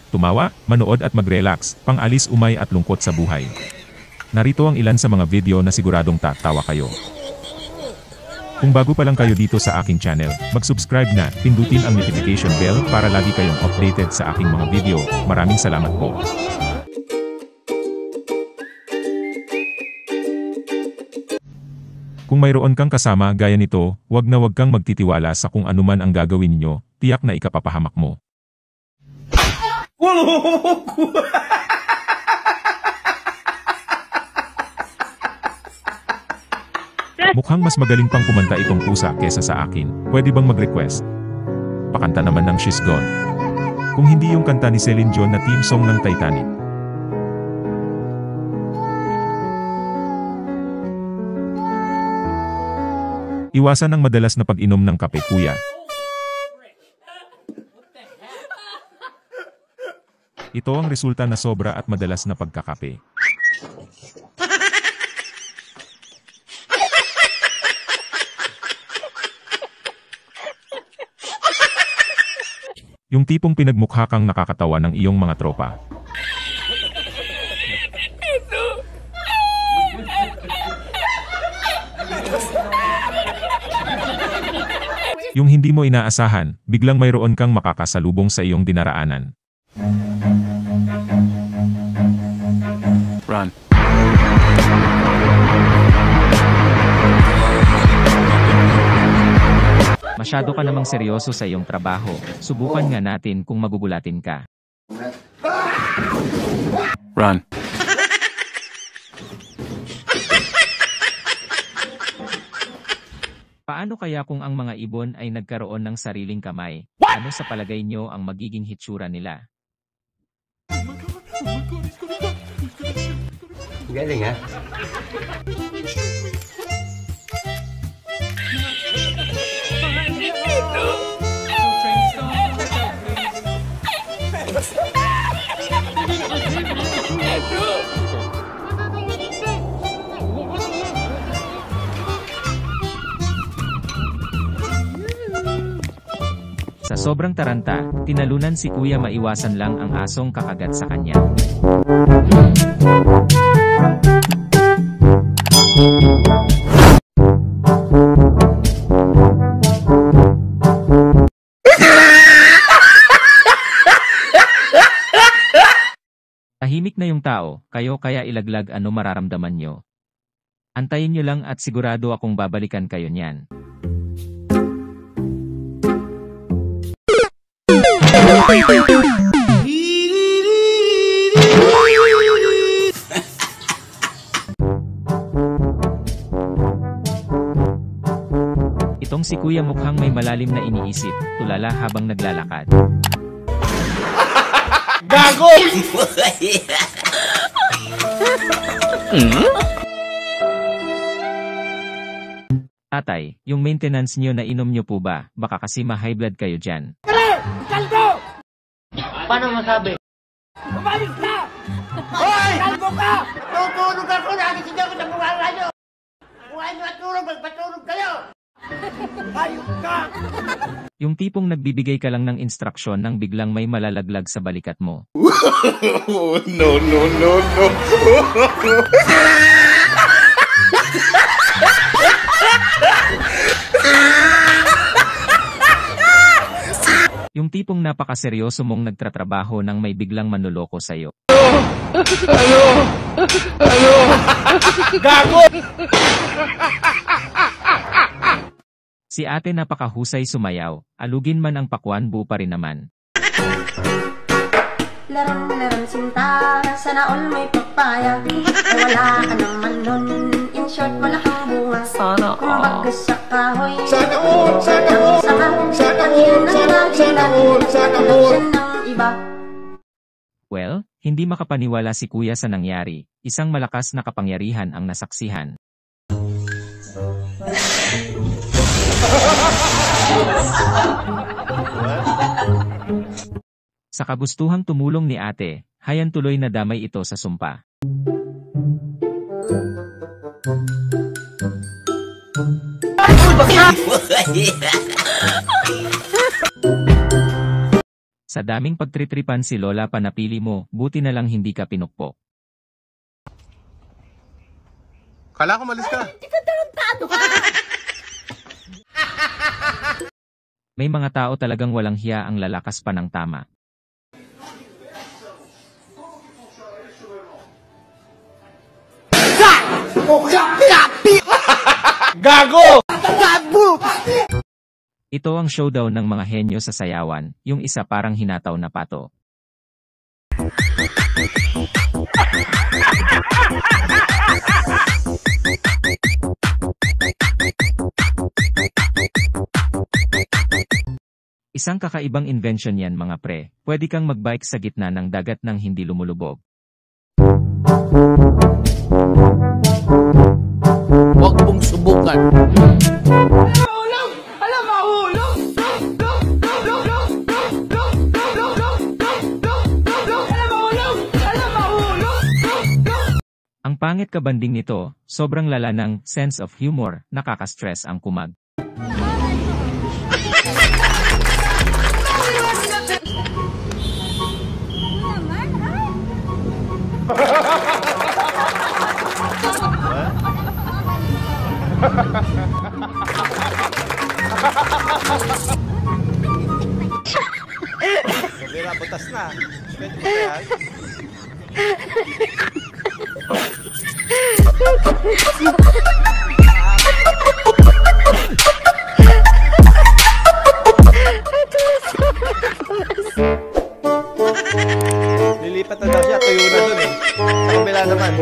Tumawa, manood at mag-relax, pang-alis umay at lungkot sa buhay. Narito ang ilan sa mga video na siguradong tatawa kayo. Kung bago pa lang kayo dito sa aking channel, mag-subscribe na, pindutin ang notification bell para lagi kayong updated sa aking mga video. Maraming salamat po. Kung mayroon kang kasama gaya nito, wag kang magtitiwala sa kung anuman ang gagawin niyo, tiyak na ikapapahamak mo. Mukhang mas magaling pang kumanta itong pusa kesa sa akin. Pwede bang mag-request? Pakanta naman ng She's Gone. Kung hindi yung kanta ni Celine Dion na theme song ng Titanic. Iwasan ang madalas na pag-inom ng kape, kuya. Ito ang resulta na sobra at madalas na pagkakape. Yung tipong pinagmukha kang nakakatawa ng iyong mga tropa. Yung hindi mo inaasahan, biglang mayroon kang makakasalubong sa iyong dinaraanan. Run. Masyado ka namang seryoso sa iyong trabaho. Subukan nga natin kung magugulatin ka. Run. Paano kaya kung ang mga ibon ay nagkaroon ng sariling kamay? Ano sa palagay nyo ang magiging hitsura nila? Galing ha? Sa sobrang taranta, tinalunan si Kuya maiwasan lang ang asong kakagat sa kanya. Tahimik na yung tao, kayo kaya ilaglag ano mararamdaman nyo. Antayin nyo lang at sigurado akong babalikan kayo niyan. Itong si Kuya mukhang may malalim na iniisip, tulala habang naglalakad. Gago! Tatay, yung maintenance nyo na inom nyo po ba? Baka kasi ma-high blood kayo dyan. Kaldo! Paano masabi? Umalis na! Hoy! Kaldo ka! Tutulog ako! Nakikita ko sa mga radyo! Kung ay matulog, magpatulog kayo! Hayop ka! Yung tipong nagbibigay ka lang ng instruksyon nang biglang may malalaglag sa balikat mo. No, no, no, no. Yung tipong napakaseryoso mong nagtatrabaho nang may biglang manloloko sa'yo. Ano? Gago! Si ate napakahusay sumayaw, alugin man ang pakwan buo pa rin naman. Larang sinta, sana all may papaya. Wala ka naman nun, in short wala kang bunga. Sana kung baga sa kahoy. Sana all! Sana all! Sana all! Sana all! Sana all! Ng iba. Well, hindi makapaniwala si Kuya sa nangyari, isang malakas na kapangyarihan ang nasaksihan. Sa kagustuhang tumulong ni ate, hayan tuloy na damay ito sa sumpa. Sa daming pagtritripan si Lola pa napili mo, buti na lang hindi ka pinukpok. Kala ko malis ka. May mga tao talagang walang hiya ang lalakas pa ng tama. Gago! Ito ang showdown ng mga henyo sa sayawan, yung isa parang hinataw na pato. Isang kakaibang invention yan mga pre, pwede kang magbike sa gitna ng dagat nang hindi lumulubog. Huwag mong subukan. Ang pangit kabanding nito, sobrang lala ng sense of humor, nakaka-stress ang kumag. Sabira, butas na. Pwede ba yan? Lilipat na daw siya, tuyo na dun eh. Sa kabila naman.